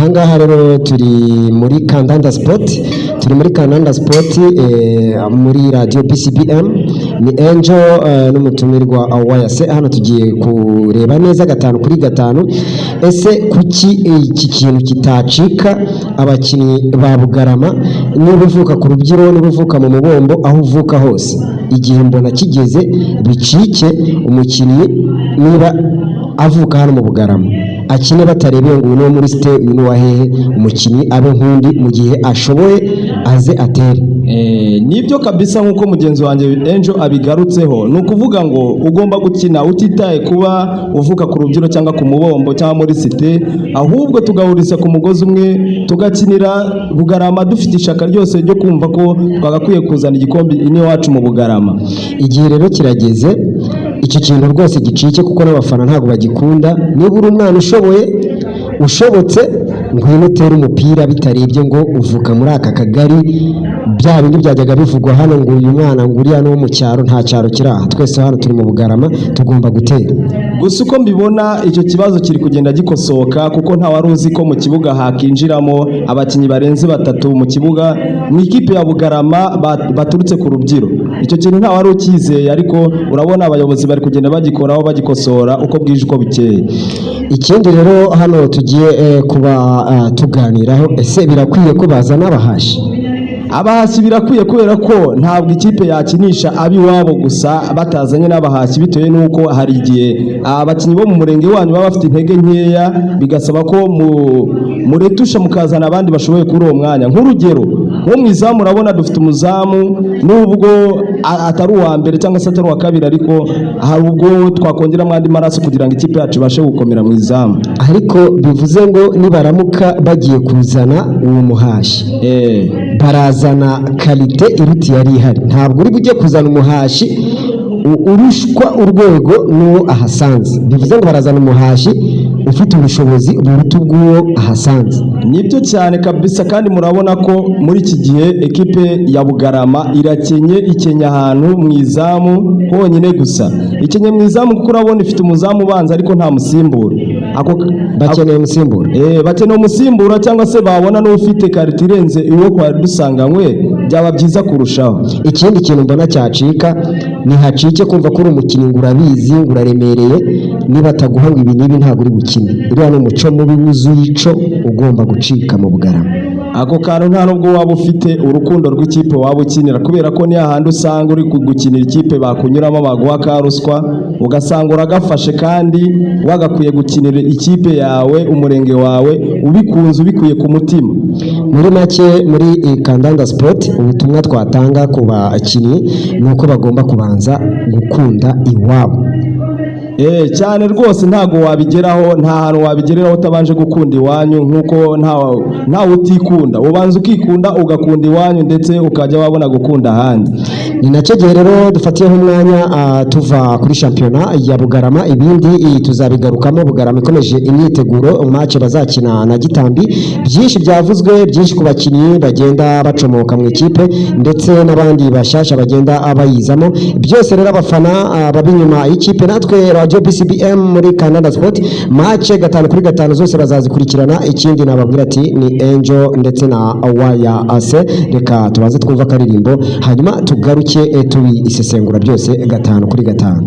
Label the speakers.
Speaker 1: ahangaha rero turi muri Kandanda Sport muri radio BCBM ni Angel n'umutumirwa Awayase. Hano tugiye kureba neza 5-5 ese kuki iki kintu kitacika abakinnyi ba Bugarama niba uvuka ku Rubyiro niba uvuka mu Mubombo aho uvuka hose igihe mbona kigeze bicike umukinnyi niba avuka hano mu Bugarama akine batarebeye ngo uno muri site uno wahehe umukinnyi abe nkundi mu gihe ashoboye aze atere.
Speaker 2: Nibyo kabisa nkuko mugenzi wanjye Angel abigarutseho ni ukuvuga ngo ugomba gukina utitaye kuba uvuka ku Rubyiro cyangwa ku Mubombo cyangwa muri site, ahubwo tugahuriza ku mugozi umwe tugakinira Bugarama dufite ishaka ryose ryo kumva ko twagakwiye kuzana igikombe ine wacu mu Bugarama.
Speaker 1: Igihe rero kirageze iki kintu rwose gicike kuko n'abafana ntago bagikunda. Niba uri umwana ushobotse ngwino utera umupira bitarebye ngo uvuka muri aka kagari, bya bindi byajyaga bivugwa hano ngo uyu mwana nguriya no mu cyaro, nta cyaro kiraha, twese hano turi mu Bugarama tugomba gutera.
Speaker 2: Gusa uko mbibona icyo kibazo kiri kugenda gikosoka kuko nta wari uzi ko mu kibuga hakinjiramo abakinnyi barenze 3 mu kibuga mu ikipe ya Bugarama baturutse ku Rubyiro. Icyo kintu nta wari ukizeye, ariko urabona abayobozi bari kugenda bagikoraho bagikosora uko bwije uko bikeye.
Speaker 1: Ikindi rero hano tugiye kuba tuganiraho, ese birakwiye ko bazana
Speaker 2: abahashyi birakwiye kubera ko ntabwo ikipe yakinisha abiwabo gusa batazanye n'abahashyi, bitewe n'uko hari igihe abakinnyi bo mu murenge wanyu baba bafite intege nkeya bigasaba ko muretusha mukazana abandi bashoboye kuri uwo mwanya. Nk'urugero nko mu izamu urabona dufite umuzamu nubwo atari uwa mbere cyangwa se atari uwa kabiri, ariko hari ubwo twakongeramo andi maraso kugira ngo ikipe yacu ibashe gukomera mu izamu.
Speaker 1: Ariko bivuze ngo nibaramuka bagiye kuzana uwo muhashi barazana kalite iruti yari ihari, ntabwo uri bujye kuzana umuhashi urushwa urwego n'uwo ahasanze. Bivuze ngo barazana umuhashi ufite ubushobozi buruta ubw'uwo ahasanze.
Speaker 2: Nibyo cyane kabisa, kandi murabona ko muri iki gihe ekipe ya Bugarama ikenya ahantu mu izamu honyine gusa. Ikenye mu izamu kuko urabona ifite umuzamu ubanza ariko nta musimbura.
Speaker 1: Bakeneye umusimbura.
Speaker 2: Bakeneye umusimbura cyangwa se babona n'ufite karite irenze iwo kwa dusanganywe byaba byiza kurushaho.
Speaker 1: Ikindi kintu mbona cyacika ni hacike kumva ko uri umukinnyi ngo urabizi ngo uraremereye, niba ataguha ngo ibi nibi ntabwo uri gukina. Uriya ni umuco mubi wuzuye ico ugomba gucika mu Bugarama.
Speaker 2: Ako kantu nta nubwo waba ufite urukundo rw'ikipe waba ukinira, kubera ko ni ahandi usanga uri gukinira ikipe bakunyuramo baguha ka ruswa ugasanga uragafashe, kandi wagakwiye gukinira ikipe yawe umurenge wawe ubikunze ubikuye ku mutima.
Speaker 1: Muri make muri Kandanda Sport ubutumwa twatanga ku bakinnyi nuko bagomba kubanza gukunda iwabo.
Speaker 2: Cyane rwose ntago wabigeraho, nta hantu wabigereraho utabanje gukunda iwanyu, nkuko ntawe utikunda, ubanza ukikunda ugakunda iwanyu ndetse ukajya wabona gukunda ahandi.
Speaker 1: Ni nacyo gihe rero dufatiyeho umwanya tuva kuri shampiyona ya Bugarama, ibindi tuzabigarukamo. Bugarama ikomeje imyiteguro match bazakina na Gitambi, byinshi byavuzwe, byinshi ku bakinnyi bagenda bacomoka mu ikipe ndetse n'abandi bashasha bagenda abayizamo. Byose rero abafana babinyuma y'ikipe natwe Radio BCBM muri Kandanda Sport match 5-5 zose bazazikurikirana. Ikindi nababwira ati ni Angel ndetse na Awayase. Reka tubanze twumva karirimbo hanyuma tugaruke tubi isesengura byose 5-5.